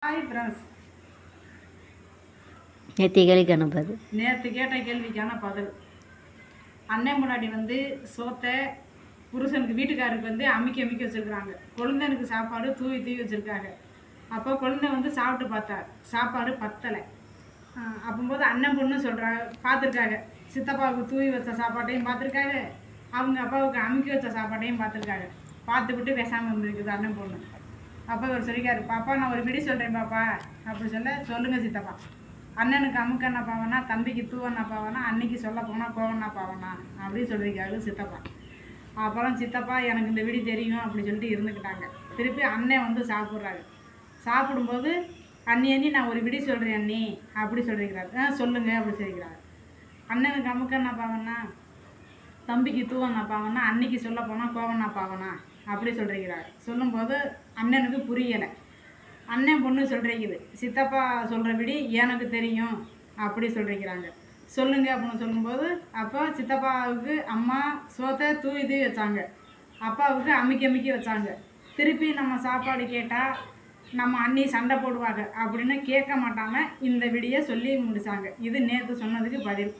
Hi friends, நேற்று கேட்ட கேள்விக்கான பதில். அண்ணன் முன்னாடி சோத்தை புருஷனுக்கு வீட்டுக்காருக்கு அமுக்கி வச்சுருக்குறாங்க. குழந்தைனுக்கு சாப்பாடு தூவி வச்சுருக்காங்க. அப்போ குழந்தை சாப்பிட்டு பார்த்தார், சாப்பாடு பத்தலை. அப்போது அண்ணன் பொண்ணு சொல்கிறாங்க, பார்த்துருக்காங்க. சித்தப்பாவுக்கு தூவி வச்ச சாப்பாட்டையும் பார்த்துருக்காங்க, அவங்க அப்பாவுக்கு அமுக்கி வச்ச சாப்பாட்டையும் பார்த்துருக்காங்க. பார்த்துக்கிட்டு பேசாமல் இருந்துருக்குது அண்ணன் பொண்ணு. அப்போ இவர் சொல்லிக்காரு, பாப்பா நான் ஒரு விடி சொல்கிறேன் பாப்பா அப்படி சொல்லுங்கள் சித்தப்பா. அண்ணனுக்கு அமுக்கண்ணா பாவனா, தம்பிக்கு தூவண்ணா பாவனா, அன்னைக்கு சொல்ல போனால் கோவண்ணா பாவனா அப்படின்னு சொல்லியிருக்காரு சித்தப்பா. அப்புறம் சித்தப்பா எனக்கு இந்த விடி தெரியும் அப்படி சொல்லிட்டு இருந்துக்கிட்டாங்க. திருப்பி அண்ணன் சாப்பிட்றாரு. சாப்பிடும்போது அண்ணி நான் ஒரு விடி சொல்கிறேன் அண்ணி அப்படி சொல்லியிருக்கிறாரு. சொல்லுங்கள் அப்படி சொல்லிக்கிறாரு. அண்ணனுக்கு அமுக்கண்ணா பாவனா, தம்பிக்கு தூவண்ணா பாவனா, அன்னைக்கு சொல்ல போனால் கோவண்ணா பாவனா அப்படி சொல்லியிருக்கிறாரு. சொல்லும்போது அண்ணனுக்கு புரியலை. அண்ணன் பொண்ணு சொல்கிறீங்குது, சித்தப்பா சொல்கிறபடி எனக்கு தெரியும் அப்படி சொல்லியிருக்கிறாங்க. சொல்லுங்கள் அப்படின்னு சொல்லும்போது, அப்போ சித்தப்பாவுக்கு அம்மா சோத்தை தூவி வச்சாங்க, அப்பாவுக்கு அமுக்கி வச்சாங்க. திருப்பி நம்ம சாப்பாடு கேட்டால் நம்ம அண்ணி சண்டை போடுவாங்க அப்படின்னு கேட்க மாட்டாமல் இந்த விடியை சொல்லி முடித்தாங்க. இது நேற்று சொன்னதுக்கு பதில்.